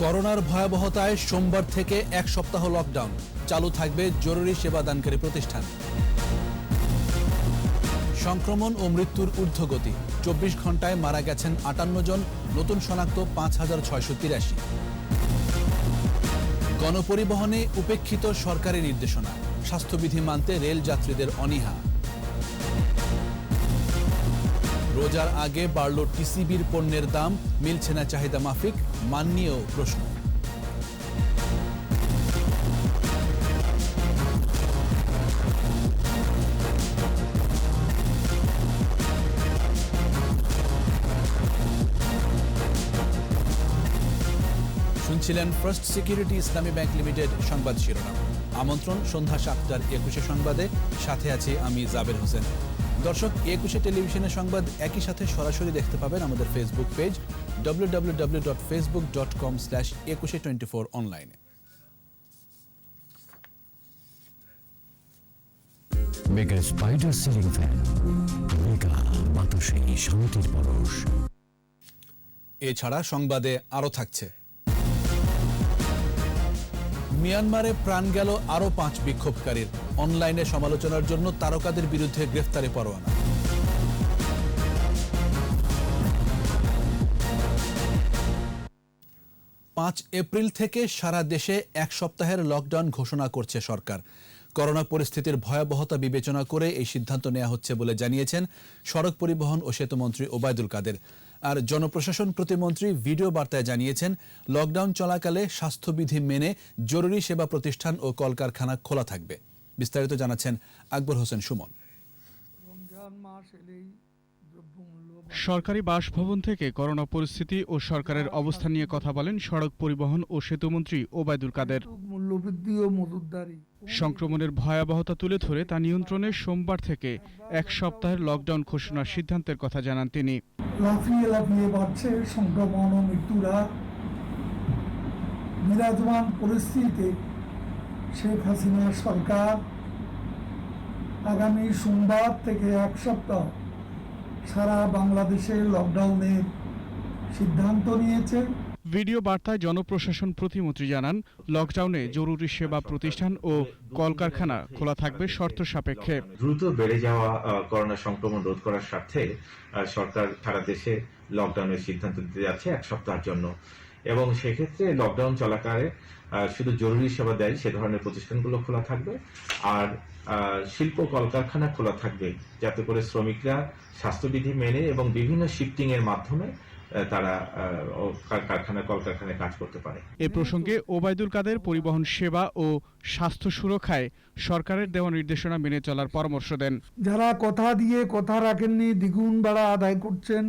করোনার ভয়াবহতায় সোমবার থেকে এক সপ্তাহ লকডাউন, চালু থাকবে জরুরি সেবা দানকারী প্রতিষ্ঠান। সংক্রমণ ও মৃত্যুর ঊর্ধ্বগতি, 24 ঘন্টায় মারা গেছেন 58 জন, নতুন শনাক্ত 5683। গণপরিবহনে উপেক্ষিত সরকারি নির্দেশনা, স্বাস্থ্যবিধি মানতে রেল যাত্রীদের অনীহা। রোজার আগে বাড়ল টিসিবির পণ্যের দাম, মিলছে না চাহিদা মাফিক, মান নিয়েও প্রশ্ন। শুনছিলেন ফার্স্ট সিকিউরিটি ইসলামী ব্যাংক লিমিটেড সংবাদ শিরোনাম। আমন্ত্রণ সন্ধ্যা 7টার 21 সংবাদে, সাথে আছি আমি জাবের হোসেন। দর্শক, 21 টেলিভিশনের সংবাদ একই সাথে সরাসরি দেখতে পাবেন আমাদের ফেসবুক পেজ www.facebook.com/2124 অনলাইনে। Mega spider ceiling fan, mega বাতাসে শান্তির পরশ। এছাড়া সংবাদে আরও থাকছে, মিয়ানমারে প্রাণ গেল আরও 5 বিক্ষোভকারীর, অনলাইনে সমালোচনার জন্য তারকাদের বিরুদ্ধে গ্রেফতারি পরোয়ানা। 5 এপ্রিল থেকে সারা দেশে এক সপ্তাহের লকডাউন ঘোষণা করছে সরকার। করোনা পরিস্থিতির ভয়াবহতা বিবেচনা করে এই সিদ্ধান্ত নেওয়া হচ্ছে বলে জানিয়েছেন সড়ক পরিবহন ও সেতুমন্ত্রী ওবায়দুল কাদের। আর জনপ্রশাসন প্রতিমন্ত্রী ভিডিও বার্তায় জানিয়েছেন, লকডাউন চলাকালে স্বাস্থ্যবিধি মেনে জরুরি সেবা প্রতিষ্ঠান ও কলকারখানা খোলা থাকবে। বিস্তারিত জানাচ্ছেন আকবর হোসেন সুমন। সরকারি বাসভবন থেকে করোনা পরিস্থিতি ও সরকারের অবস্থান নিয়ে কথা বলেন সড়ক পরিবহন ও সেতুমন্ত্রী ওবায়দুল কাদের। মূল্যবৃদ্ধি ও মজুতদারি সংক্রমণের ভয়াবহতা তুলে ধরে তা নিয়ন্ত্রণে সোমবার থেকে এক সপ্তাহের লকডাউন ঘোষণার সিদ্ধান্তের কথা জানান তিনি। লাফিয়ে লাফিয়ে বাড়ছে সংক্রমণ ও মৃত্যুর হার। বিরাজমান পরিস্থিতিতে শেখ হাসিনার সরকার আগামী সোমবার থেকে এক সপ্তাহ সারা বাংলাদেশে লকডাউনের সিদ্ধান্ত নিয়েছে। ভিডিও বার্তায় জনপ্রশাসন প্রতিমন্ত্রী জানান, লকডাউনে জরুরি সেবা প্রতিষ্ঠান ও কলকারখানা খোলা থাকবে শর্ত সাপেক্ষে। দ্রুত বেড়ে যাওয়া করোনা সংক্রমণ রোধ করার স্বার্থে সরকার সারা দেশে লকডাউনের সিদ্ধান্ত দিতে যাচ্ছে এক সপ্তাহের জন্য, এবং সেক্ষেত্রে লকডাউন চলাকালে শুধু জরুরি সেবা দেয় সে ধরনের প্রতিষ্ঠানগুলো খোলা থাকবে, আর শিল্প কলকারখানা খোলা থাকবে, যাতে করে শ্রমিকরা স্বাস্থ্যবিধি মেনে এবং বিভিন্ন শিফটিং এর মাধ্যমে তারা কলকারখানায় কাজ করতে পারে। এ প্রসঙ্গে ওবায়দুল কাদের পরিবহন সেবা ও স্বাস্থ্য সুরক্ষায় সরকারের দেওয়া নির্দেশনা মেনে চলার পরামর্শ দেন। যারা কথা দিয়ে কথা রাখেননি, দ্বিগুণ ভাড়া আদায় করছেন,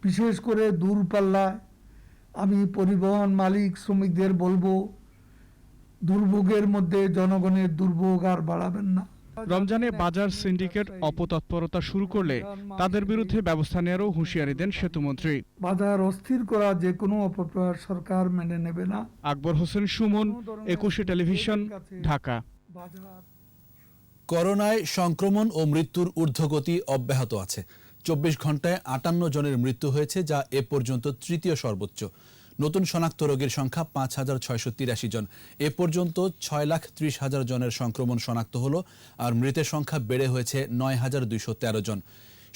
বিশেষ করে দূরপাল্লায়, আমি পরিবহন মালিক শ্রমিকদের বলবো, দুর্ভোগের মধ্যে জনগণের দুর্ভোগ আর বাড়াবেন না। রমজানে বাজার সিন্ডিকেট অপতৎপরতা শুরু করলে তাদের বিরুদ্ধে ব্যবস্থা নেওয়ারও হুঁশিয়ারি দেন সেতুমন্ত্রী। বাজার অস্থির করা যে কোনো অপপ্রয়াস সরকার মেনে নেবে না। আকবর হোসেন সুমন, 21 টেলিভিশন, ঢাকা। করোনায় সংক্রমণ ও মৃত্যুর ঊর্ধ্বগতি অব্যাহত আছে। 24 ঘন্টায় 58 জনের মৃত্যু হয়েছে, যা এ পর্যন্ত তৃতীয় সর্বোচ্চ। নতুন শনাক্ত রোগীর সংখ্যা 5683 জন। এ পর্যন্ত 6,30,000 জনের সংক্রমণ শনাক্ত হলো, আর মৃতের সংখ্যা বেড়ে হয়েছে 9,213 জন।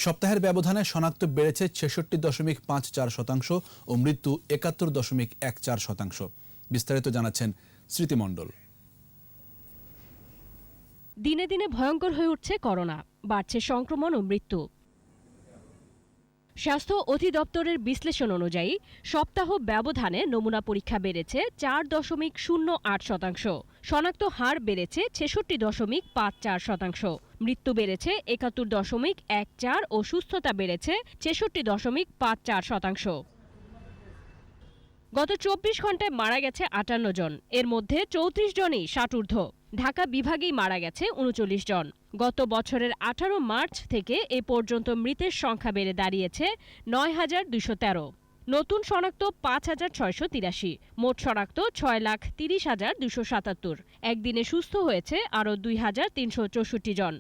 সপ্তাহের ব্যবধানে শনাক্ত বেড়েছে 66.54% ও মৃত্যু 71.14%। বিস্তারিত জানাচ্ছেন স্মৃতি মণ্ডল। দিনে দিনে ভয়ঙ্কর হয়ে উঠছে করোনা, বাড়ছে সংক্রমণ ও মৃত্যু। স্বাস্থ্য অধিদপ্তরের বিশ্লেষণ অনুযায়ী সপ্তাহ ব্যবধানে নমুনা পরীক্ষা বেড়েছে 4.08%, শনাক্ত হার বেড়েছে 66.54%, মৃত্যু বেড়েছে 71.14% ও সুস্থতা বেড়েছে 66.54%। গত 24 ঘন্টায় মারা গেছে 58 জন, এর মধ্যে 34 জনই 60 ঊর্ধ্ব। ঢাকা বিভাগেই মারা গেছে 39 জন। গত বছরের 18 মার্চ থেকে এ পর্যন্ত মৃতের সংখ্যা বেড়ে দাঁড়িয়েছে 9,213। নতুন শনাক্ত 5,683, মোট শনাক্ত 6,30,277। একদিনে সুস্থ হয়েছে আরও 2,364 জন।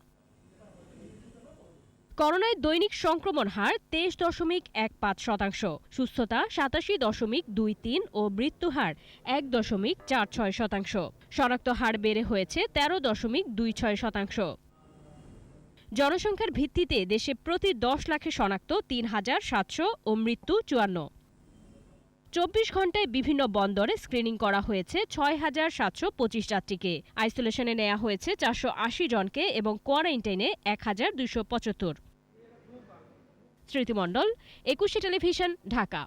করোনায় দৈনিক সংক্রমণ হার 23.15%, সুস্থতা 87.23 ও মৃত্যু হার 1.46%। শনাক্ত হার বেড়ে হয়েছে 13.26%। জনসংখ্যার ভিত্তিতে দেশে প্রতি 10 লাখে শনাক্ত 3,700 ও মৃত্যু 54। 24 ঘন্টায় বিভিন্ন বন্দরে স্ক্রিনিং করা হয়েছে 6,725 যাত্রীকে। আইসোলেশনে নেওয়া হয়েছে 480 জনকে এবং কোয়ারেন্টাইনে 1,275। স্মৃতিমণ্ডল, 21 টেলিভিশন, ঢাকা।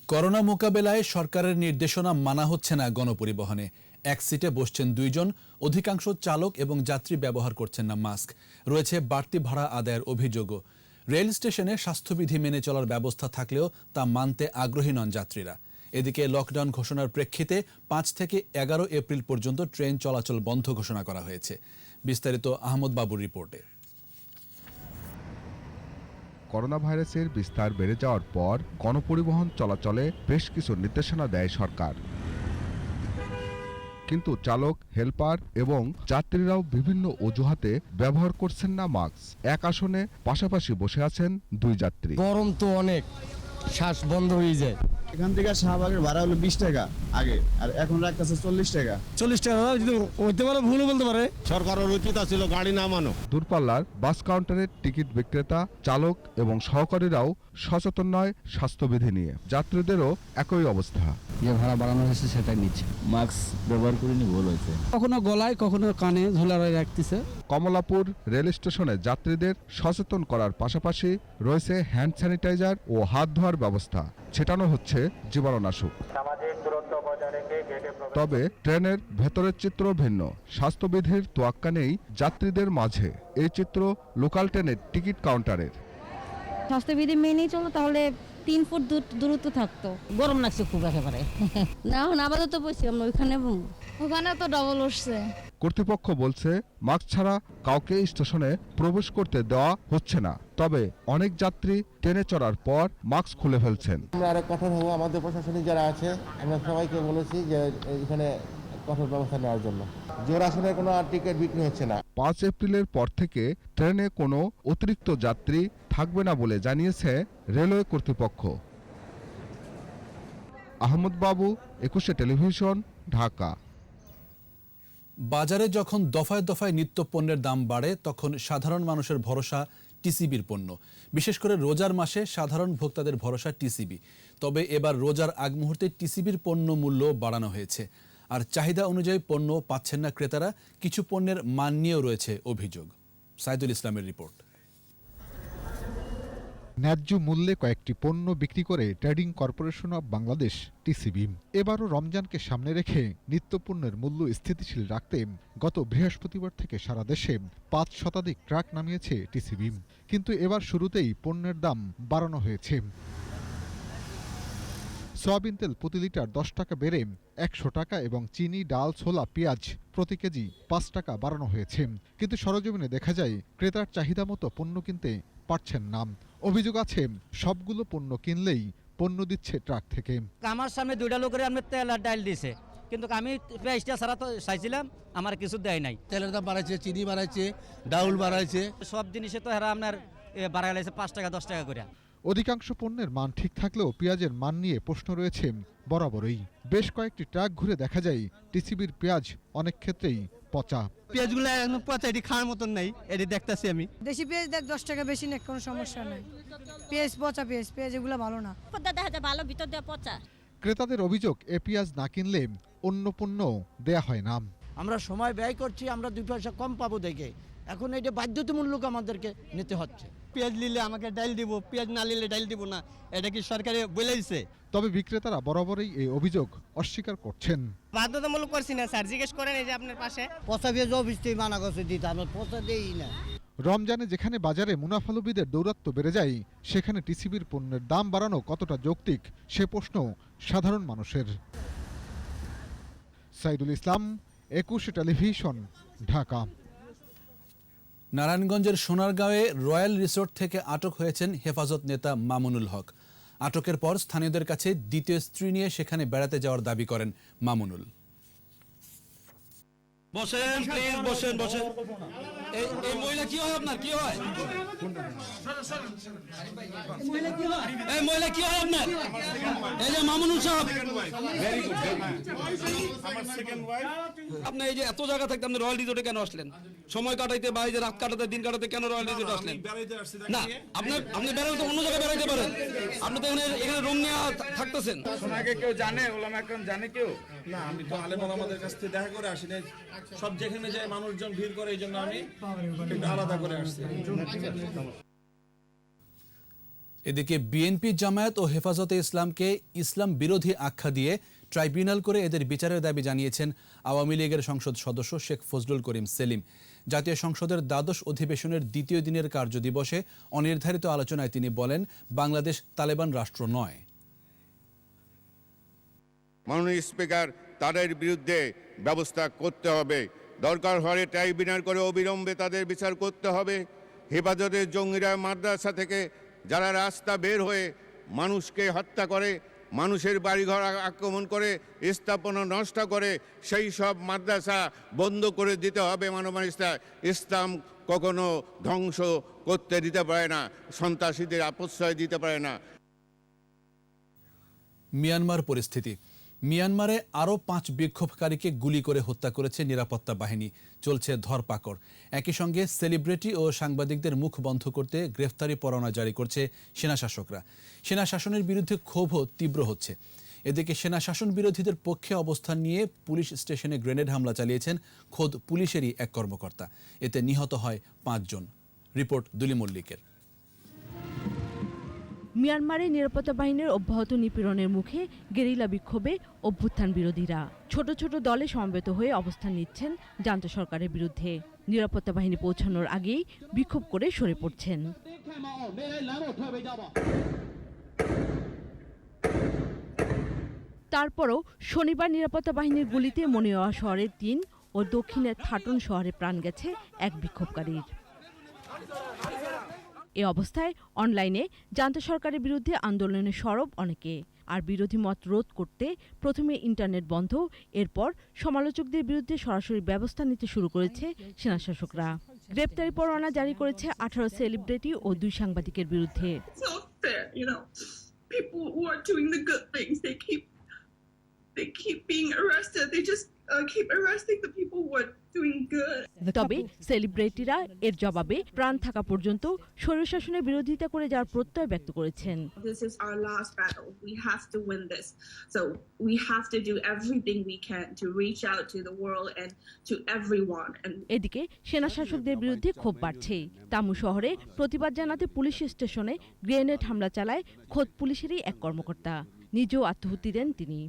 করোনা মোকাবেলায় সরকারের নির্দেশনা মানা হচ্ছে না গণপরিবহনে। এক সিটে বসছেন 2 জন, অধিকাংশ চালক এবং যাত্রী ব্যবহার করছেন না মাস্ক। রয়েছে বাড়তি ভাড়া আদায়ের অভিযোগও। রেল স্টেশনে স্বাস্থ্যবিধি মেনে চলার ব্যবস্থা থাকলেও তা মানতে আগ্রহী নন যাত্রীরা। এদিকে লকডাউন ঘোষণার প্রেক্ষিতে 5 থেকে 11 এপ্রিল পর্যন্ত ট্রেন চলাচল বন্ধ ঘোষণা করা হয়েছে। বিস্তারিত আহমদ বাবুর রিপোর্টে। করোনা ভাইরাসের বিস্তার বেড়ে যাওয়ার পর গণপরিবহন চলাচলে বেশ কিছু নির্দেশনা দেয় সরকার, কিন্তু চালক, হেলপার এবং যাত্রীরাও বিভিন্ন অজুহাতে ব্যবহার করছেন না মাস্ক। এক আসনে পাশাপাশি বসে আছেন 2 যাত্রী। গরম তো অনেক, শ্বাস বন্ধ হয়ে যায়। এখান থেকে শাহবাগের ভাড়া হলো 20 টাকা আগে, আর এখন রাখতেছে 40 টাকা। 40 টাকা যদি হইতে পারে, ভুলও বলতে পারে। সরকারের উচিত ছিল গাড়ি নামানো। দূরপাল্লার বাস কাউন্টারের টিকিট বিক্রেতা, চালক এবং সহকারীরাও সচেতন নয় স্বাস্থ্যবিধি নিয়ে। যাত্রীদেরও একই অবস্থা। যে ভাড়া বাড়ানো হয়েছে সেটাই নিচ্ছে। মাস্ক ব্যবহার করিনি, ভুল হয়েছে। কখনো গলায়, কখনো কানে ঝুলায় রাখতেছে। কমলাপুর রেল স্টেশনে যাত্রীদের সচেতন করার পাশাপাশি রয়েছে হ্যান্ড স্যানিটাইজার ও হাত ধোয়ার ব্যবস্থা। ছেটানো হচ্ছে জীবাণুনাশক। তবে ট্রেনের ভেতরের চিত্র ভিন্ন। স্বাস্থ্যবিধির তোয়াক্কা নেই যাত্রীদের মাঝে। এই চিত্র লোকাল ট্রেনের টিকিট কাউন্টারের। স্বাস্থ্যবিধি মেনেই চলো, তাহলে 3 ফুট দূরত্ব থাকতো। গরম লাগছে খুব একেবারে। না এখন আপাতত বসছি আমরা ওখানে তো ডবল উঠছে। কর্তৃপক্ষ বলছে মাস্ক ছাড়া কাউকে স্টেশনে প্রবেশ করতে দেওয়া হচ্ছে না। তবে অনেক যাত্রী ট্রেনে চড়ার পর মাস্ক খুলে ফেলছেন। আমরা আরো কঠোর হবো। আমাদের প্রশাসনিক যারা আছে আমরা সবাইকে বলেছি যে এখানে কঠোর ব্যবস্থা নেওয়ার জন্য। জোর আসনের কোনো টিকিট বিক্রি হচ্ছে না। 5 এপ্রিলের পর থেকে ট্রেনে কোনো অতিরিক্ত যাত্রী থাকবে না বলে জানিয়েছে রেলওয়ে কর্তৃপক্ষ। আহমদ বাবু, 21 টেলিভিশন, ঢাকা। বাজারে যখন দফায় দফায় নিত্য পণ্যের দাম বাড়ে, তখন সাধারণ মানুষের ভরসা টিসিবির পণ্য। বিশেষ করে রোজার মাসে সাধারণ ভোক্তাদের ভরসা টিসিবি। তবে এবার রোজার আগ মুহূর্তে টিসিবির পণ্য মূল্য বাড়ানো হয়েছে। আর চাহিদা অনুযায়ী পণ্য পাচ্ছেন না ক্রেতারা। কিছু পণ্যের মান নিয়েও রয়েছে অভিযোগ। সাইদুল ইসলামের রিপোর্ট। ন্যায্য মূল্যে কয়েকটি পণ্য বিক্রি করে trading corporation of Bangladesh TCB এবারও রমজানকে সামনে রেখে নিত্যপণ্যের মূল্য স্থিতিশীল রাখতে গত বৃহস্পতিবার থেকে সারা দেশে 5 শতাধিক ট্রাক নামিয়েছে টিসিবি। কিন্তু এবার শুরুতেই পণ্যের দাম বাড়ানো হয়েছে। সয়াবিন তেল প্রতি লিটার 10 টাকা বেড়ে 100 টাকা এবং চিনি, ডাল, ছোলা, পেঁয়াজ প্রতি কেজি 5 টাকা বাড়ানো হয়েছে। কিন্তু সরজমিনে দেখা যায় ক্রেতার চাহিদা মতো পণ্য কিনতে পারছেন না। অভিযোগ আছে সবগুলো পণ্য কিনলেই পণ্য দিচ্ছে ট্রাক থেকে। আমার সামনে 2টা লোকের আমি তেল আর ডাল দিছে, কিন্তু আমি পেঁয়াজটা ছাড়া তো চাইছিলাম, আমার কিছু দেয় নাই। তেলের দাম বাড়াইছে, চিনি বাড়াইছে, ডাউল বাড়াইছে, সব জিনিসে তো হেরা আপনার বাড়াই লাগছে 5 টাকা 10 টাকা করে। অধিকাংশ পণ্যের মান ঠিক থাকলেও পেঁয়াজের মান নিয়ে প্রশ্ন রয়েছে বরাবরই। বেশ কয়েকটি ট্রাক ঘুরে দেখা যায় টিসিবির পেঁয়াজ অনেক ক্ষেত্রেই পচা। পেঁয়াজগুলো এখন পচা, এটি খাওয়ার মতন নাই, এটি দেখতেছি আমি। দেশি পেঁয়াজ দেখ 10 টাকা বেশি নেই, কোনো সমস্যা নাই। পেঁয়াজ পচা, পেঁয়াজ এগুলো ভালো না। দেখা যায় ভালো, ভিতর দিয়ে পচা। ক্রেতাদের অভিযোগ এ পেঁয়াজ না কিনলে অন্য পণ্য দেয়া হয় না। আমরা সময় ব্যয় করছি, আমরা 2 পয়সা কম পাবো দেখে, এখন এটা বাধ্যতামূলক আমাদেরকে নিতে হচ্ছে। পেঁয়াজ নিলে আমাকে ডাল দিব, পেঁয়াজ না নিলে ডাল দিব না, এটা কি সরকারে বলে দিছে? তবে বিক্রেতারা বরাবরই এই অভিযোগ অস্বীকার করছেন। বাধ্যতামূলক করছি না স্যার, জিজ্ঞেস করেন এই যে আপনার পাশে। পচা পেঁয়াজ অফিস থেকে মানা করছে দিতে, আমরা পচা দেই না। রমজানে যেখানে বাজারে মুনাফালুবিদের দৌরাত্ম্য বেড়ে যায়, সেখানে টিসিবির পণ্যের দাম বাড়ানো কতটা যৌক্তিক সে প্রশ্ন সাধারণ মানুষের। সাইদুল ইসলাম, 21 টেলিভিশন, ঢাকা। নারায়ণগঞ্জের সোনারগাঁওয়ে রয়্যাল রিসোর্ট থেকে আটক হয়েছেন হেফাজত নেতা মামুনুল হক। আটকের পর স্থানীয়দের কাছে দ্বিতীয় স্ত্রী নিয়ে সেখানে বেড়াতে যাওয়ার দাবি করেন মামুনুল। বসেন প্লিজ, বসেন বসেন। এই মহিলা কি হয় আপনার, কি হয়? এই মহিলা কি হয় আপনার? এই যে মামুনুল সাহেব, আপনি এই যে এত জায়গা থাকতে আপনি রয়্যাল রিসোর্টে কেন আসলেন? সময় কাটাইতে বা এই যে রাত কাটাতে দিন কাটাতে কেন রয়্যাল রিসোর্টে আসলেন? না, আপনি বেরোতে অন্য জায়গায় বেরোতে পারেন, আপনি তো এখানে রুম নিয়ে থাকতেছেন। আগে কেউ জানে, ওলামা একরাম জানে কেউ? না, আমি তো আলেম ওলামাদের কাছ থেকে দেখা করে আসি না, সব যেখানে যায় মানুষজন ভিড় করে, এই জন্য আমি একটু আলাদা করে আসছি। এদিকে বিএনপি, জামায়াত ও হেফাজতে ইসলামকে ইসলাম বিরোধী আখ্যা দিয়ে ট্রাইব্যুনাল করে এদের বিচারের দাবি জানিয়েছেন আওয়ামী লীগের সংসদ সদস্য শেখ ফজলুল করিম সেলিম। জাতীয় সংসদের দ্বাদশ অধিবেশনের দ্বিতীয় দিনের কার্যদিবসে অনির্ধারিত আলোচনায় তিনি বলেন, বাংলাদেশ তালেবান রাষ্ট্র নয়। মাননীয় স্পিকার, তাদের বিরুদ্ধে ব্যবস্থা করতে হবে, দরকার হলে ট্রাইব্যুনাল করে অবিলম্বে তাদের বিচার করতে হবে। হেফাজতের জঙ্গিরা মাদ্রাসা থেকে যারা রাস্তা বের হয়ে মানুষকে হত্যা করে, মানুষের বাড়িঘর আক্রমণ করে, স্থাপনা নষ্ট করে, সেই সব মাদ্রাসা বন্ধ করে দিতে হবে। ইসলাম কখনো ধ্বংস করতে দিতে পারে না, সন্ত্রাসীদের আশ্রয় দিতে পারে না। মিয়ানমার পরিস্থিতি। মিয়ানমারে আরও 5 বিক্ষোভকারীকে গুলি করে হত্যা করেছে নিরাপত্তা বাহিনী। চলছে ধরপাকড়। একই সঙ্গে সেলিব্রিটি ও সাংবাদিকদের মুখ বন্ধ করতে গ্রেফতারি পরোয়ানা জারি করছে সেনাশাসকরা। সেনা শাসনের বিরুদ্ধে ক্ষোভও তীব্র হচ্ছে। এদিকে সেনা শাসন বিরোধীদের পক্ষে অবস্থান নিয়ে পুলিশ স্টেশনে গ্রেনেড হামলা চালিয়েছেন খোদ পুলিশেরই এক কর্মকর্তা। এতে নিহত হয় 5 জন। রিপোর্ট দুলি মল্লিকের। মিয়ানমারে নিরাপত্তা বাহিনীর অব্যাহত নিপীড়নের মুখে গেরিলা বিক্ষোভে অভ্যুত্থান বিরোধীরা ছোট ছোট দলে সমবেত হয়ে অবস্থান নিচ্ছেন জান্তা সরকারের বিরুদ্ধে। নিরাপত্তা বাহিনী পৌঁছানোর আগেই বিক্ষোভ করে সরে পড়ছেন। তারপরও শনিবার নিরাপত্তা বাহিনীর গুলিতে মনিওয়া শহরের 3 ও দক্ষিণের থাটন শহরে প্রাণ গেছে এক বিক্ষোভকারীর। এ অবস্থায় অনলাইনে জান্তা সরকারের বিরুদ্ধে আন্দোলনে সরব অনেকে। আর বিরোধী মত রোধ করতে প্রথমে ইন্টারনেট বন্ধ, এরপর সমালোচকদের বিরুদ্ধে সরাসরি ব্যবস্থা নিতে শুরু করেছে সেনাশাসকরা। গ্রেপ্তারি পরোয়ানা জারি করেছে 18 সেলিব্রিটি ও 2 সাংবাদিকের বিরুদ্ধে। তবে সেলিব্রিটিরা এর জবাবে প্রাণ থাকা পর্যন্ত স্বৈরশাসনের বিরোধিতা করে যাওয়ার প্রত্যয় ব্যক্ত করেছেন। এদিকে সেনা শাসকদের বিরুদ্ধে ক্ষোভ বাড়ছে। তামু শহরে প্রতিবাদ জানাতে পুলিশ স্টেশনে গ্রেনেড হামলা চালায় খোদ পুলিশেরই এক কর্মকর্তা। নিজেও আত্মহত্যা দেন তিনি।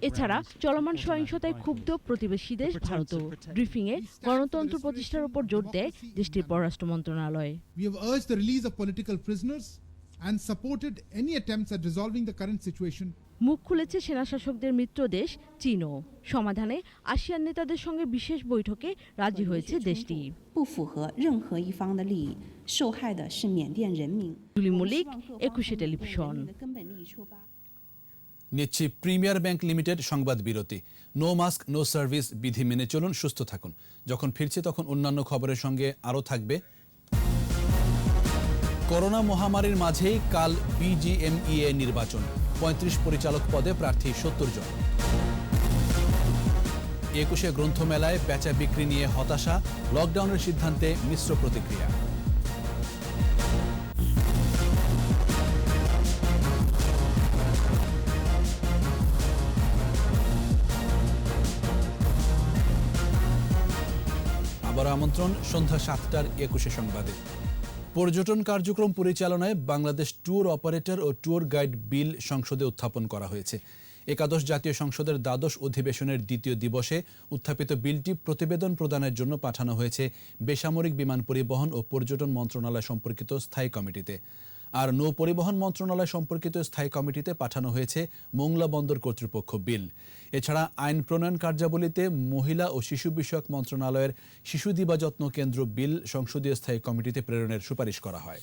এছাড়া চলমান সহিংসতায় ক্ষুব্ধ প্রতিবেশী দেশ ভারত। ব্রিফিংয়ে গণতন্ত্র প্রতিষ্ঠার উপর জোর দেয় দেশটির পররাষ্ট্র মন্ত্রণালয়। We have urged the release of political prisoners and supported any attempts at resolving the current situation. মুখ খুলেছে সেনাশাসকদের মিত্র দেশ চীনও। সমাধানে আসিয়ান নেতাদের সঙ্গে বিশেষ বৈঠকে রাজি হয়েছে দেশটি। দুলি মল্লিক, 21 টেলিভিশন। নিচ্ছি প্রিমিয়ার ব্যাংক লিমিটেড সংবাদ বিরতি। নো মাস্ক নো সার্ভিস বিধি মেনে চলুন, সুস্থ থাকুন। যখন ফিরছে তখন অন্যান্য খবরের সঙ্গে আরও থাকবে। করোনা মহামারীর মাঝেই কাল বিজিএমইএ নির্বাচন। 35 পরিচালক পদে প্রার্থী 70 জন। 21 গ্রন্থমেলায় বেচা বিক্রি নিয়ে হতাশা, লকডাউনের সিদ্ধান্তে মিশ্র প্রতিক্রিয়া। আবার আমন্ত্রণ সন্ধ্যা 7টার 21 সংবাদে। পর্যটন কার্যক্রম পরিচালনায় বাংলাদেশ ট্যুর অপারেটর ও ট্যুর গাইড বিল সংসদে উত্থাপন করা হয়েছে। একাদশ জাতীয় সংসদের দ্বাদশ অধিবেশনের দ্বিতীয় দিবসে উত্থাপিত বিলটি প্রতিবেদন প্রদানের জন্য পাঠানো হয়েছে বেসামরিক বিমান পরিবহন ও পর্যটন মন্ত্রণালয় সম্পর্কিত স্থায়ী কমিটিতে। আর নৌ পরিবহন মন্ত্রণালয় সম্পর্কিত স্থায়ী কমিটিতে পাঠানো হয়েছে মোংলা বন্দর কর্তৃপক্ষ বিল। এছাড়া আইন প্রণয়ন কার্যাবলীতে মহিলা ও শিশু বিষয়ক মন্ত্রণালয়ের শিশু দিবাযত্ন কেন্দ্র বিল সংসদীয় স্থায়ী কমিটিতে প্রেরণের সুপারিশ করা হয়।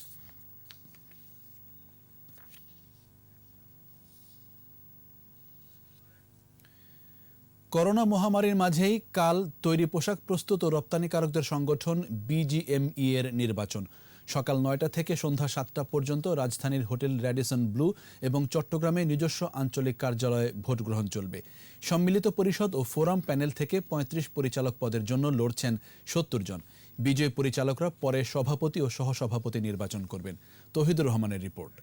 করোনা মহামারীর মাঝেই কাল তৈরি পোশাক প্রস্তুত ও রপ্তানিকারকদের সংগঠন বিজিএমই এর নির্বাচন। সকাল ৯টা থেকে সন্ধ্যা ৭টা পর্যন্ত রাজধানীর হোটেল র্যাডিসন ব্লু এবং চট্টগ্রামে নিজস্ব আঞ্চলিক কার্যালয়ে ভোট গ্রহণ চলবে। সম্মিলিত পরিষদ ও ফোরাম প্যানেল থেকে ৩৫ পরিচালক পদের জন্য লড়ছেন ৭০ জন। বিজয়ী পরিচালকরা পরে সভাপতি ও সহসভাপতি নির্বাচন করবেন। তৌহিদুর রহমানের রিপোর্ট।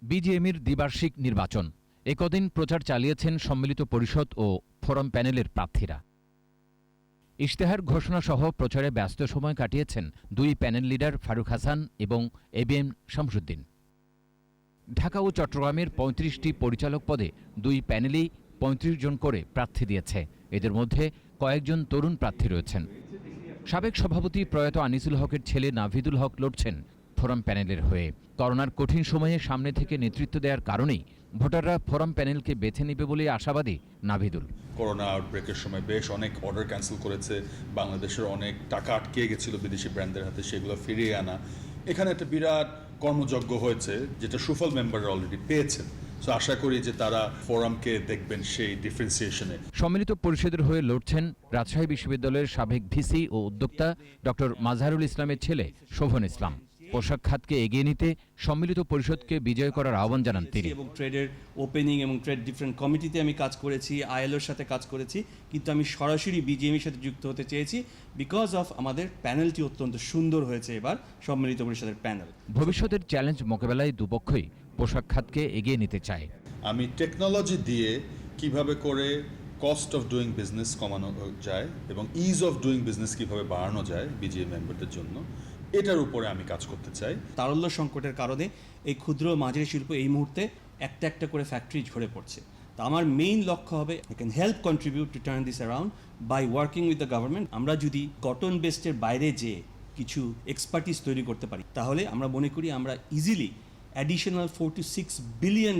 বিজিএমইর দ্বিবার্ষিক নির্বাচন। একদিন প্রচার চালিয়েছেন সম্মিলিত পরিষদ ও ফোরাম প্যানেলের প্রার্থীরা। ইশতেহার ঘোষণা সহ প্রচারে ব্যস্ত সময় কাটিয়েছেন দুই প্যানেল লিডার ফারুক হাসান এবং এবিএম শামসুদ্দিন। ঢাকা ও চট্টগ্রামের ৩৫টি পরিচালক পদে দুই প্যানেলেই ৩৫ জন করে প্রার্থী দিয়েছে। এদের মধ্যে কয়েকজন তরুণ প্রার্থী রয়েছেন। সাবেক সভাপতি প্রয়াত আনিসুল হকের ছেলে নাভিদুল হক লড়ছেন ফোরাম প্যানেলের হয়ে। করোনার কঠিন সময়ে সামনে থেকে নেতৃত্ব দেওয়ার কারণেই ভোটাররা ফোরাম প্যানেলকে বেছে নেবে বলে আশাবাদী নাভিদুল। করোনা আউটব্রেকের সময় বেশ অনেক অর্ডার ক্যান্সেল করেছে, বাংলাদেশের অনেক টাকা আটকে গেছিল বিদেশি ব্র্যান্ডের হাতে, সেগুলো ফিরিয়ে আনা। এখানে একটা বিরাট কর্মযজ্ঞ হয়েছে, যেটা সুফল মেম্বাররা অলরেডি পেয়েছেন। সো আশা করি যে তারা ফোরামকে দেখবেন সেই ডিফারেন্সিয়েশনে। সম্মিলিত পরিষদের হয়ে লড়ছেন রাজশাহী বিশ্ববিদ্যালয়ের সাবেক ভিসি ও উদ্যোক্তা ডক্টর মাজহারুল ইসলামের ছেলে শোভন ইসলাম। পোশাক খাতকে এগিয়ে নিতে সম্মিলিত পরিষদকে বিজয় করার আহ্বান জানান তিনি। এবং ট্রেডের ওপেনিং এবং ট্রেড ডিফারেন্ট কমিটিতে আমি কাজ করেছি, আইএলওর সাথে কাজ করেছি, কিন্তু আমি সরাসরি বিজিএমইর সাথে যুক্ত হতে চেয়েছি বিকজ অফ আমাদের প্যানেলটি অত্যন্ত সুন্দর হয়েছে এবার সম্মিলিত পরিষদের প্যানেল। ভবিষ্যতের চ্যালেঞ্জ মোকাবেলায় দুপক্ষই পোশাক খাতকে এগিয়ে নিতে চায়। আমি টেকনোলজি দিয়ে কিভাবে করে কস্ট অফ ডুইং বিজনেস কমানো যায় এবং ইজ অফ ডুইং বিজনেস কিভাবে বাড়ানো যায় বিজিএম মেম্বারদের জন্য, এটার উপরে আমি কাজ করতে চাই। তারল্য সংকটের কারণে এই ক্ষুদ্র মাঝারি শিল্প এই মুহূর্তে একটা একটা করে ফ্যাক্টরি ঝরে পড়ছে। তা আমার মেইন লক্ষ্য হবে I can help contribute to turn this around by working with the government. আমরা যদি কটন বেস্টের বাইরে যেয়ে কিছু এক্সপার্টিস তৈরি করতে পারি, তাহলে আমরা মনে করি আমরা ইজিলি অ্যাডিশনাল $4 to $6 বিলিয়ন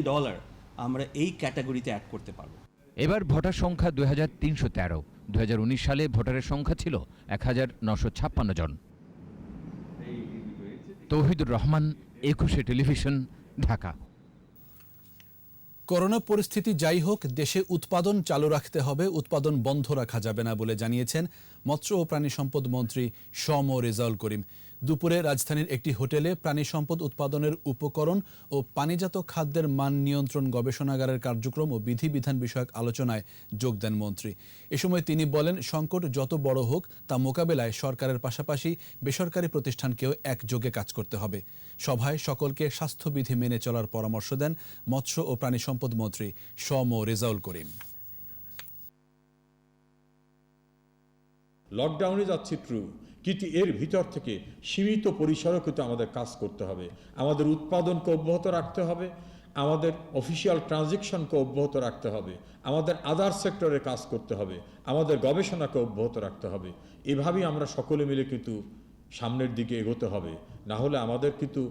আমরা এই ক্যাটাগরিতে অ্যাড করতে পারবো। এবার ভোটার সংখ্যা 2313। 2019 সালে ভোটারের সংখ্যা ছিল 1956 জন। তৌহিদুর রহমান, একুশে টেলিভিশন, ঢাকা। করোনা পরিস্থিতি যাই হোক, দেশে উৎপাদন চালু রাখতে হবে, উৎপাদন বন্ধ রাখা যাবে না বলে জানিয়েছেন মৎস্য ও প্রাণী সম্পদ মন্ত্রী শ.ম. রেজাউল করিম। দুপুরে রাজধানীর একটি হোটেলে প্রাণী সম্পদ উৎপাদনের উপকরণ ও পানিজাত খাদ্যের মান নিয়ন্ত্রণ গবেষণাগারের কার্যক্রম ও বিধিবিধান বিষয়ক আলোচনায় যোগ দেন মন্ত্রী। এ সময় তিনি বলেন, সংকট যত বড় হোক তা মোকাবেলায় সরকারের পাশাপাশি বেসরকারি প্রতিষ্ঠানকেও একযোগে কাজ করতে হবে। সভায় সকলকে স্বাস্থ্যবিধি মেনে চলার পরামর্শ দেন মৎস্য ও প্রাণী সম্পদ মন্ত্রী শ.ম. রেজাউল করিম। লকডাউনে যাচ্ছে ট্রু, কিন্তু এর ভিতর থেকে সীমিত পরিসরে কিন্তু আমাদের কাজ করতে হবে। আমাদের উৎপাদনকে অব্যাহত রাখতে হবে, আমাদের অফিসিয়াল ট্রানজ্যাকশনকে অব্যাহত রাখতে হবে, আমাদের আদার সেক্টরে কাজ করতে হবে, আমাদের গবেষণাকে অব্যাহত রাখতে হবে। এভাবেই আমরা সকলে মিলে কিন্তু সামনের দিকে এগোতে হবে। না হলে আমাদের কিন্তু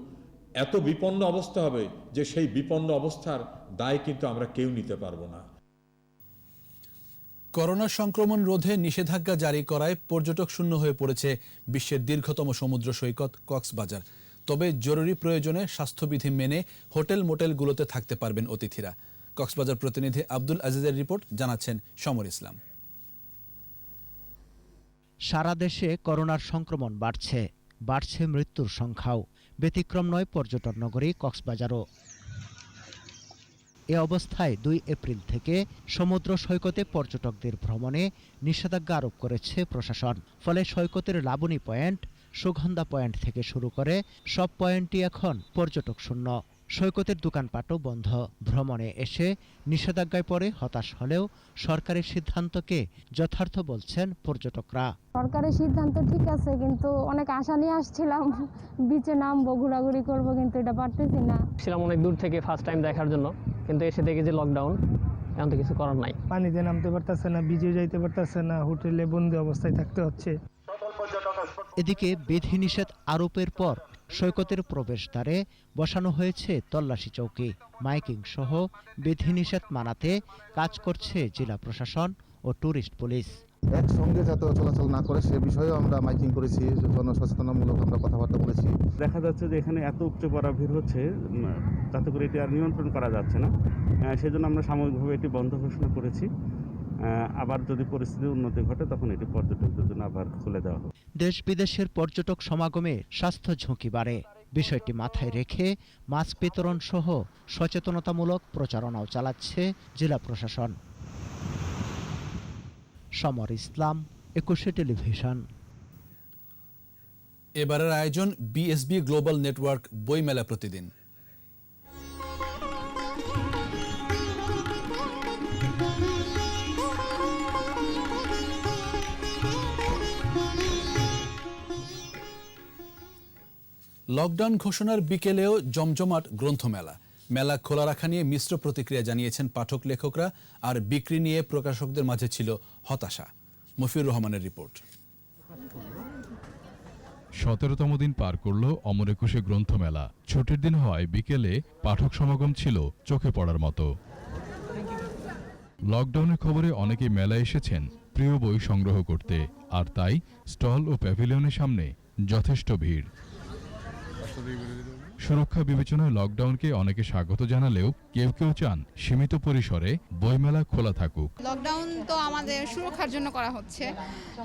এত বিপন্ন অবস্থা হবে যে সেই বিপন্ন অবস্থার দায় কিন্তু আমরা কেউ নিতে পারবো না। করোনা সংক্রমণ রোধে নিষেধাজ্ঞা জারি করায় পর্যটক শূন্য হয়ে পড়েছে বিশ্বের দীর্ঘতম সমুদ্র সৈকত কক্সবাজার। তবে জরুরি প্রয়োজনে স্বাস্থ্যবিধি মেনে হোটেল মোটেলগুলোতে থাকতে পারবেন অতিথিরা। কক্সবাজার প্রতিনিধি আব্দুল আজিজের রিপোর্ট, জানাচ্ছেন সমর ইসলাম। সারা দেশে করোনার সংক্রমণ বাড়ছে মৃত্যুর সংখ্যাও। ব্যতিক্রম নয় পর্যটন নগরী কক্সবাজারও। এ অবস্থায় 2 এপ্রিল থেকে সমুদ্র সৈকতে পর্যটকদের ভ্রমণে নিষেধাজ্ঞা আরোপ করেছে প্রশাসন। ফলে সৈকতের লাবণী পয়েন্ট, সুগন্ধা পয়েন্ট থেকে শুরু করে সব পয়েন্টই এখন পর্যটক শূন্য। সৈকতের দোকানপাটও বন্ধ। ভ্রমণে এসে নিষেধাজ্ঞায় পড়ে হতাশ হলেও সরকারের সিদ্ধান্তকে যথার্থ বলছেন পর্যটকরা। সরকারের সিদ্ধান্ত ঠিক আছে, কিন্তু অনেক আশা নিয়ে আসছিলাম বিচে নামবো, ঘোরাঘুরি করবো, কিন্তু এটা পারতেছি না। ছিলাম অনেক দূর থেকে ফার্স্ট টাইম দেখার জন্য, কিন্তু এসে দেখি যে লকডাউন, এখন তো কিছু করার নাই। পানিতে নামতে পারতেছে না, বিচে যাইতে পারতেছে না, হোটেলে বন্দি অবস্থায় থাকতে হচ্ছে। এদিকে বিধিনিষেধ আরোপের পর সৈকতের প্রবেশদ্বারে বসানো হয়েছে তল্লাশি চৌকি। মাইকিং সহ বিধিনিষেধ মানাতে কাজ করছে জেলা প্রশাসন ও ট্যুরিস্ট পুলিশ। একসঙ্গে যাতে চলাচল না করে সে বিষয়েও আমরা মাইকিং করেছি, জনসচেতনামূলক আমরা কথাবার্তা বলেছি। দেখা যাচ্ছে যে এখানে এত উপচে পড়া ভিড় হচ্ছে, তাতে করে এটি আর নিয়ন্ত্রণ করা যাচ্ছে না। সেজন্য আমরা সাময়িকভাবে এটি বন্ধ ঘোষণা করেছি। আবার যদি পরিস্থিতির উন্নতি ঘটে তখন এটি পর্যটকদের জন্য আবার খুলে দেওয়া হবে। দেশ বিদেশের পর্যটক সমাগমে স্বাস্থ্য ঝুঁকি বাড়ে। বিষয়টি মাথায় রেখে মাস্ক বিতরণ সহ সচেতনতামূলক প্রচারণাও চালাচ্ছে জেলা প্রশাসন। সমর ইসলাম, 21 টেলিভিশন। এবারের আয়োজন বিএসবি গ্লোবাল নেটওয়ার্ক বইমেলা প্রতিদিন। লকডাউন ঘোষণার বিকেলেও জমজমাট গ্রন্থমেলা। মেলা খোলা রাখা নিয়ে মিশ্র প্রতিক্রিয়া জানিয়েছেন পাঠক লেখকরা, আর বিক্রি নিয়ে প্রকাশকদের মাঝে ছিল হতাশা। মফিউর রহমানের রিপোর্ট। 17তম দিন পার করল অমর একুশে গ্রন্থমেলা। ছুটির দিন হওয়ায় বিকেলে পাঠক সমাগম ছিল চোখে পড়ার মতো। লকডাউনের খবরে অনেকেই মেলায় এসেছেন প্রিয় বই সংগ্রহ করতে, আর তাই স্টল ও প্যাভিলিয়নের সামনে যথেষ্ট ভিড়। সুরক্ষা বিবেচনায় লকডাউনকে অনেকে স্বাগত জানালেও কেউ কেউ চান সীমিত পরিসরে বইমেলা খোলা থাকুক। লকডাউন তো আমাদের সুরক্ষার জন্য করা হচ্ছে,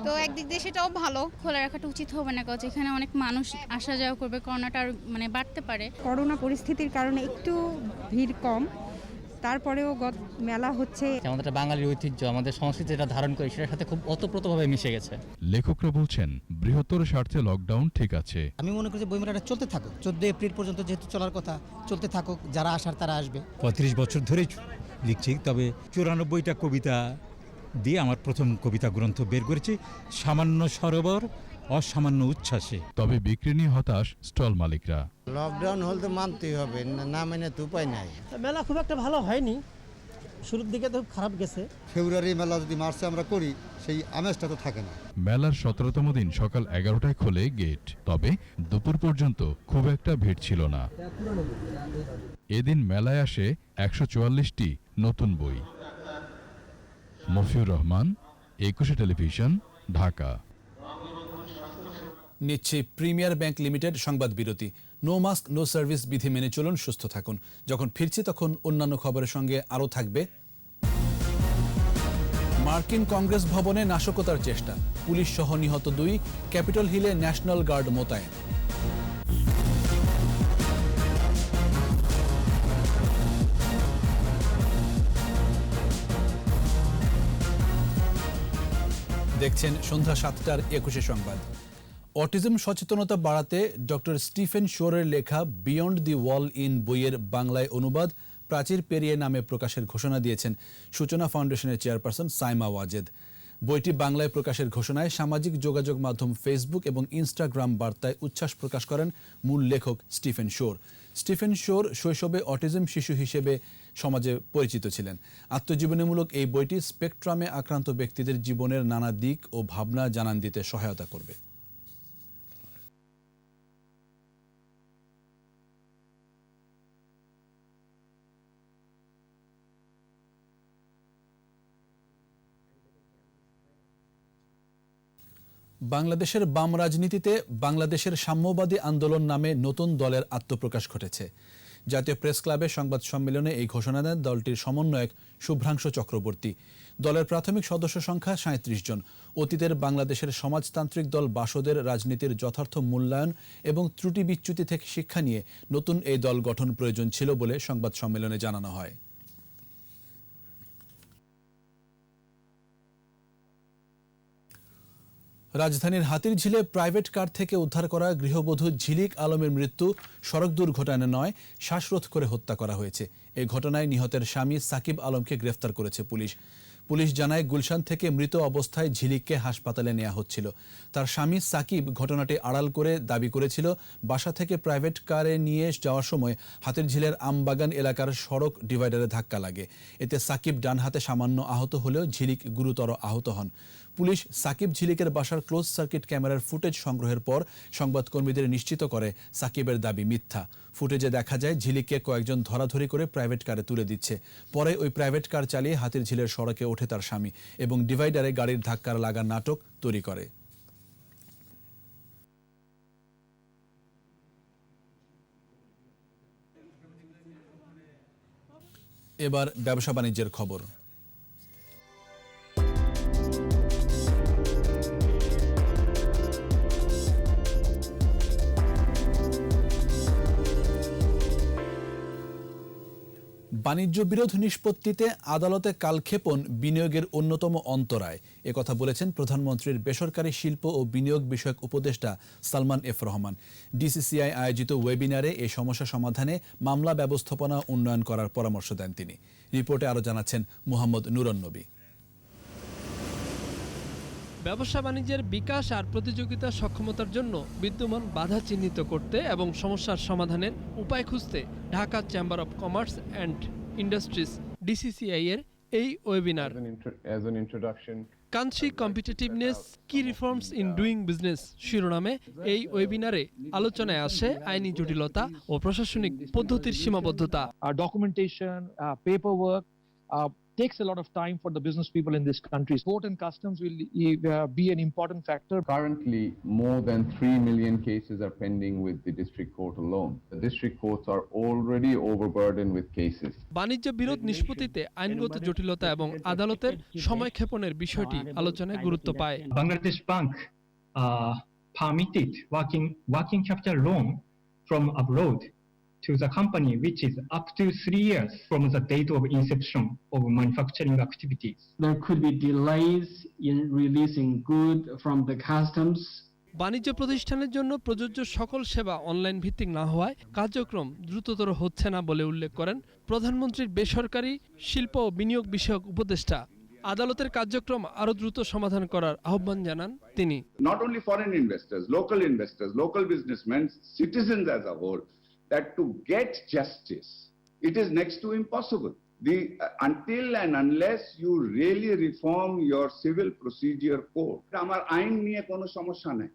তো একদিক দিয়ে সেটাও ভালো। খোলা রাখাটা উচিত হবে না, কারণ এখানে অনেক মানুষ আসা যাওয়া করবে, করোনাটা বাড়তে পারে। করোনা পরিস্থিতির কারণে একটু ভিড় কম, তারপরেও মেলা হচ্ছে। আমাদের বাঙালির ঐতিহ্য, আমাদের সংস্কৃতি যেটা ধারণ করে সেটার সাথে খুব ওতপ্রোতভাবে মিশে গেছে। লেখকরা বলছেন বৃহত্তর স্বার্থে লকডাউন ঠিক আছে। আমি মনে করি যে বইমেলাটা চলতে থাকুক, 14 এপ্রিল পর্যন্ত যেহেতু চলার কথা, চলতে থাকুক। যারা আসার তারা আসবে। 35 বছর ধরেই লিখছি, তবে 94টা কবিতা দিয়ে আমার প্রথম কবিতা গ্রন্থ বের করেছি, সামান্য সরোবর অসামান্য উচ্ছ্বাসে। তবে বিক্রি নিয়ে হতাশ স্টল মালিকরা। লকডাউন হলে তো মানতেই হবে, না মেনে তো উপায় নাই। মেলা খুব একটা ভালো হয়নি, শুরুর দিকে তো খারাপ গেছে। ফেব্রুয়ারি মেলা যদি মার্চে আমরা করি, সেই আমেজটা তো থাকে না। মেলার 17তম দিন সকাল 11টায় খোলে গেট, তবে দুপুর পর্যন্ত খুব একটা ভিড় ছিল না। এদিন মেলায় আসে 144টি নতুন বই। মফিউর রহমান, 21 টেলিভিশন, ঢাকা। নিচ্ছে প্রিমিয়ার ব্যাংক লিমিটেড সংবাদ বিরতি। নো মাস্ক নো সার্ভিস বিধি মেনে চলুন, সুস্থ থাকুন। যখন ফিরছি তখন অন্যান্য খবরের সঙ্গে আরও থাকবে মার্কিন কংগ্রেস ভবনে নাশকতার চেষ্টা, পুলিশ সহ নিহত 2, ক্যাপিটল হিলে ন্যাশনাল গার্ড মোতায়েন। দেখছেন সন্ধ্যা 7টার 21 সংবাদ। অটিজম সচেতনতা বাড়াতে ডক্টর স্টিফেন শোরের লেখা বিয়ন্ড দি ওয়াল ইন বইয়ের বাংলায় অনুবাদ প্রাচীর পেরিয়ে নামে প্রকাশের ঘোষণা দিয়েছেন সূচনা ফাউন্ডেশনের চেয়ারপারসন সাইমা ওয়াজেদ। বইটি বাংলায় প্রকাশের ঘোষণায় সামাজিক যোগাযোগ মাধ্যম ফেসবুক এবং ইনস্টাগ্রাম বার্তায় উচ্ছ্বাস প্রকাশ করেন মূল লেখক স্টিফেন শোর। স্টিফেন শোর শৈশবে অটিজম শিশু হিসেবে সমাজে পরিচিত ছিলেন। আত্মজীবনীমূলক এই বইটি স্পেকট্রামে আক্রান্ত ব্যক্তিদের জীবনের নানা দিক ও ভাবনা জানান দিতে সহায়তা করবে। বাংলাদেশের বাম রাজনীতিতে বাংলাদেশের সাম্যবাদী আন্দোলন নামে নতুন দলের আত্মপ্রকাশ ঘটেছে। জাতীয় প্রেস ক্লাবে সংবাদ সম্মেলনে এই ঘোষণা দেন দলটির সমন্বয়ক শুভ্রাংশু চক্রবর্তী। দলের প্রাথমিক সদস্য সংখ্যা 37 জন। অতীতের বাংলাদেশের সমাজতান্ত্রিক দল বাসদের রাজনীতির যথার্থ মূল্যায়ন এবং ত্রুটি বিচ্যুতি থেকে শিক্ষা নিয়ে নতুন এই দল গঠন প্রয়োজন ছিল বলে সংবাদ সম্মেলনে জানানো হয়। রাজধানীর হাতিরঝিলে প্রাইভেট কার থেকে উদ্ধার করা গৃহবধূ ঝিলিক আলমের মৃত্যু সড়ক দুর্ঘটনা নয়, শ্বাসরোধ করে হত্যা করা হয়েছে। এই ঘটনায় নিহতের স্বামী সাকিব আলমকে গ্রেফতার করেছে পুলিশ। পুলিশ জানায় গুলশান থেকে মৃত অবস্থায় ঝিলিককে হাসপাতালে নেওয়া হচ্ছিল। তার স্বামী সাকিব ঘটনাটি আড়াল করে দাবি করেছিল বাসা থেকে প্রাইভেট কারে নিয়ে যাওয়ার সময় হাতিরঝিলের আমবাগান এলাকার সড়ক ডিভাইডারে ধাক্কা লাগে। এতে সাকিব ডান হাতে সামান্য আহত হলেও ঝিলিক গুরুতর আহত হন। পুলিশ সাকিব ঝিলিকের বাসার ক্লোজ সার্কিট ক্যামেরার ফুটেজ সংগ্রহের পর সংবাদকর্মীদের নিশ্চিত করে সাকিবের দাবি মিথ্যা। ফুটেজে দেখা যায় ঝিলিককে কয়েকজন ধরাধরি করে প্রাইভেট কারে তুলে দিচ্ছে। পরে ওই প্রাইভেট কার চালিয়ে হাতিরঝিলের সড়কে ওঠে তার স্বামী এবং ডিভাইডারে গাড়ির ধাক্কার লাগা নাটক তৈরি করে। এবার ব্যবসা বাণিজ্যের খবর। বাণিজ্য বিরোধ নিষ্পত্তিতে আদালতে কালক্ষেপণ বিনিয়োগের অন্যতম অন্তরায়, একথা বলেছেন প্রধানমন্ত্রীর বেসরকারি শিল্প ও বিনিয়োগ বিষয়ক উপদেষ্টা সালমান এফ রহমান। ডিসিসিআই আয়োজিত ওয়েবিনারে এই সমস্যা সমাধানে মামলা ব্যবস্থাপনা উন্নয়ন করার পরামর্শ দেন তিনি। রিপোর্টে আরও জানাচ্ছেন মুহাম্মদ নুরন নবী। ব্যবসা বাণিজ্যের বিকাশ আর প্রতিযোগিতা সক্ষমতার জন্য বিদ্যমান বাধা চিহ্নিত করতে এবং সমস্যার সমাধানের উপায় খুঁজতে Dhaka chamber of commerce and industries DCCI এর এই ওয়েবিনার কান্ট্রি কম্পিটিটিভনেস কি রিফর্মস ইন ডুইং বিজনেস শিরোনামে এই ওয়েবিনারে আলোচনায় আসে আইনি জটিলতা ও প্রশাসনিক পদ্ধতির সীমাবদ্ধতা। Documentation, paperwork takes a lot of time for the business people in this country. Port and customs will be an important factor. Currently, more than 3 million cases are pending with the district court alone. The district courts are already overburdened with cases. বাণিজ্য বিরোধ নিষ্পত্তিতে আইনগত জটিলতা এবং আদালতের সময়ক্ষেপণের বিষয়টি আলোচনায় গুরুত্ব পায়। Bangladesh Bank permitted working capital loan from abroad to the company which is up to 3 years from the date of inception of manufacturing activities. There could be delays in releasing goods from the customs. বাণিজ্য প্রতিষ্ঠানের জন্য প্রযোজ্য সকল সেবা online ভিত্তিক না হওয়ায় কার্যক্রম দ্রুততর হচ্ছে না বলে উল্লেখ করেন প্রধানমন্ত্রীর বেসরকারি শিল্প ও বিনিয়োগ বিষয়ক উপদেষ্টা। আদালতের কার্যক্রম আরো দ্রুত সমাধান করার আহ্বান জানান তিনি। Not only foreign investors, local businessmen, citizens as a whole, that to get justice, it is next to impossible. Until and unless you really reform your civil procedure code. আমার আইন নিয়ে কোনো সমস্যা নেই,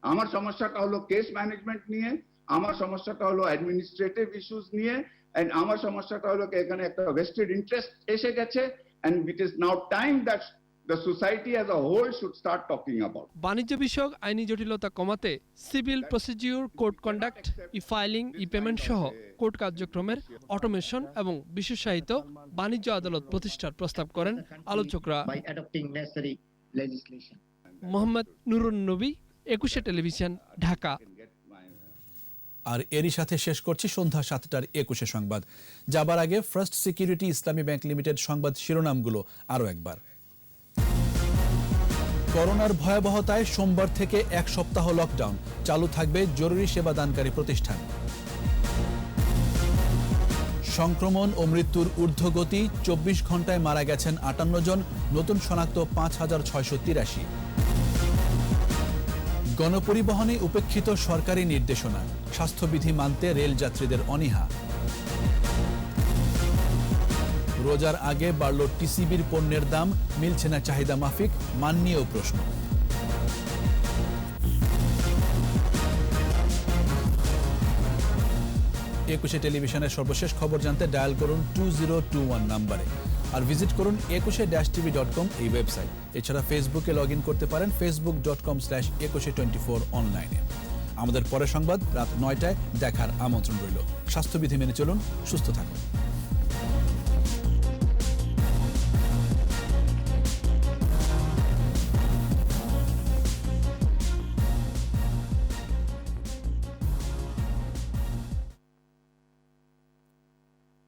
আমার সমস্যাটা হলো কেস ম্যানেজমেন্ট নিয়ে, আমার সমস্যাটা হলো অ্যাডমিনিস্ট্রেটিভ ইস্যুস নিয়ে, এন্ড আমার সমস্যাটা হলো এখানে একটা ভেস্টেড ইন্টারেস্ট এসে গেছে, and it is now time that the society as a whole should start talking about. বাণিজ্য বিষয়ক আইনি জটিলতা কমাতে civil procedure, code conduct, e-filing, e-payment সহ কোর্ট কার্যক্রমের অটোমেশন এবং বিশেষায়িত বাণিজ্য আদালত প্রতিষ্ঠার প্রস্তাব করেন আলোচকরা। মোহাম্মদ নুরুন নবী, 21 টেলিভিশন, ঢাকা। আর এরই সাথে শেষ করছি সন্ধ্যা 7টার 21 সংবাদ। যাবার আগে ফার্স্ট সিকিউরিটি ইসলামী ব্যাংক লিমিটেড সংবাদ শিরোনামগুলো আরও একবার। করোনার ভয়াবহতায় সোমবার থেকে 1 সপ্তাহ লকডাউন, চালু থাকবে জরুরি সেবাদানকারী প্রতিষ্ঠান। সংক্রমণ ও মৃত্যুর ঊর্ধ্বগতি, 24 ঘন্টায় মারা গেছেন 58 জন, নতুন শনাক্ত 5683। গণপরিবহনে উপেক্ষিত সরকারি নির্দেশনা, স্বাস্থ্যবিধি মানতে রেল যাত্রীদের অনীহা। রোজার আগে বাড়ল টিসিবির পণ্যের দাম, মিলছে না চাহিদা মাফিক, মান নিয়েও প্রশ্ন। একুশে টেলিভিশনের সর্বশেষ খবর জানতে ডায়াল করুন 2021 নম্বরে, আর ভিজিট করুন 21-tv.com এই ওয়েবসাইট। এছাড়া ফেসবুকে লগ ইন করতে পারেন facebook.com/2124 অনলাইনে। আমাদের পরের সংবাদ রাত 9টায় দেখার আমন্ত্রণ রইল। স্বাস্থ্যবিধি মেনে চলুন, সুস্থ থাকুন।